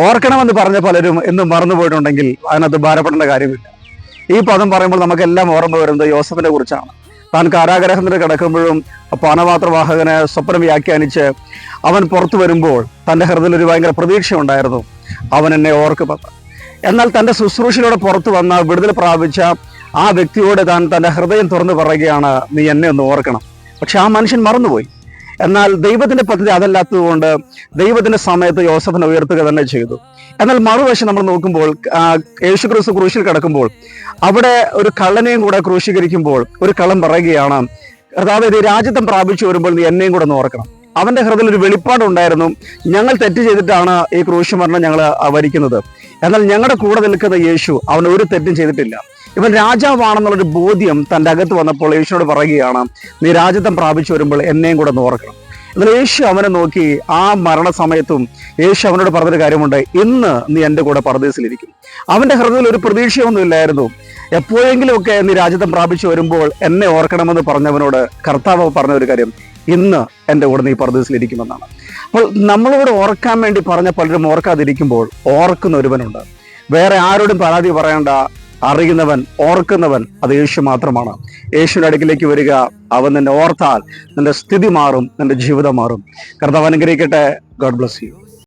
ഓർക്കണമെന്ന് പറഞ്ഞ പലരും എന്നും മറന്നു പോയിട്ടുണ്ടെങ്കിൽ അതിനകത്ത് ഭാരപ്പെടേണ്ട കാര്യമില്ല. ഈ പദം പറയുമ്പോൾ നമുക്കെല്ലാം ഓർമ്മ വരുന്നത് യോസഫിനെ കുറിച്ചാണ്. താൻ കാരാഗ്രഹത്തിൽ കിടക്കുമ്പോഴും പാനപാത്രവാഹകനെ സ്വപ്നം വ്യാഖ്യാനിച്ച് അവൻ പുറത്തു വരുമ്പോൾ തൻ്റെ ഹൃദയത്തിൽ ഒരു ഭയങ്കര പ്രതീക്ഷ ഉണ്ടായിരുന്നു, അവൻ എന്നെ ഓർക്കുമെന്ന്. എന്നാൽ തൻ്റെ ശുശ്രൂഷയിലൂടെ പുറത്തു വന്ന വിടുതൽ പ്രാപിച്ച ആ വ്യക്തിയോട് താൻ തൻ്റെ ഹൃദയം തുറന്നു പറയുകയാണ്, നീ എന്നെ ഒന്ന് ഓർക്കണം. പക്ഷെ ആ മനുഷ്യൻ മറന്നുപോയി. എന്നാൽ ദൈവത്തിന്റെ പദ്ധതി അതല്ലാത്തതുകൊണ്ട് ദൈവത്തിന്റെ സമയത്ത് യോസഫിനെ ഉയർത്തുക തന്നെ ചെയ്തു. എന്നാൽ മറുവശം നമ്മൾ നോക്കുമ്പോൾ യേശുക്രിസ്തു ക്രൂശിൽ കിടക്കുമ്പോൾ അവിടെ ഒരു കള്ളനെയും കൂടെ ക്രൂശീകരിക്കുമ്പോൾ ഒരു കള്ളൻ പറയുകയാണ്, കർത്താവേ, രാജ്യത്വം പ്രാപിച്ചു വരുമ്പോൾ നീ എന്നെയും കൂടെ ഒന്ന് ഓർക്കണം. അവന്റെ ഹൃദയത്തിൽ ഒരു വെളിപ്പാടുണ്ടായിരുന്നു, ഞങ്ങൾ തെറ്റ് ചെയ്തിട്ടാണ് ഈ ക്രൂശ് മരണം ഞങ്ങൾ വരിക്കുന്നത്. എന്നാൽ ഞങ്ങളുടെ കൂടെ നിൽക്കുന്ന യേശു അവൻ ഒരു തെറ്റും ചെയ്തിട്ടില്ല, ഇവൻ രാജാവാണെന്നുള്ളൊരു ബോധ്യം തൻ്റെ അകത്ത് വന്നപ്പോൾ യേശുവിനോട് പറയുകയാണ്, നീ രാജ്യത്വം പ്രാപിച്ചു വരുമ്പോൾ എന്നെയും കൂടെ ഒന്ന് ഓർക്കണം. എന്നാൽ യേശു അവനെ നോക്കി ആ മരണസമയത്തും യേശു അവനോട് പറഞ്ഞൊരു കാര്യമുണ്ട്, ഇന്ന് നീ എൻ്റെ കൂടെ പർദീസിലിരിക്കും. അവന്റെ ഹൃദയത്തിൽ ഒരു പ്രതീക്ഷയൊന്നും ഇല്ലായിരുന്നു. എപ്പോഴെങ്കിലുമൊക്കെ നീ രാജ്യത്വം പ്രാപിച്ചു വരുമ്പോൾ എന്നെ ഓർക്കണമെന്ന് പറഞ്ഞവനോട് കർത്താവ് പറഞ്ഞ ഒരു കാര്യം, ഇന്ന് എൻ്റെ കൂടെ നീ പർദീസിലിരിക്കുമെന്നാണ്. അപ്പോൾ നമ്മളോട് ഓർക്കാൻ വേണ്ടി പറഞ്ഞ പലരും ഓർക്കാതിരിക്കുമ്പോൾ ഓർക്കുന്ന ഒരുവനുണ്ട്. വേറെ ആരോടും പരാതി പറയേണ്ട, അറിയുന്നവൻ, ഓർക്കുന്നവൻ അത് യേശു മാത്രമാണ്. യേശുവിന്റെ അടുക്കിലേക്ക് വരിക, അവൻ നിന്നെ ഓർത്താൽ നിന്റെ സ്ഥിതി മാറും, നിന്റെ ജീവിതം മാറും. കർത്താവ് അനുഗ്രഹിക്കട്ടെ. God bless you.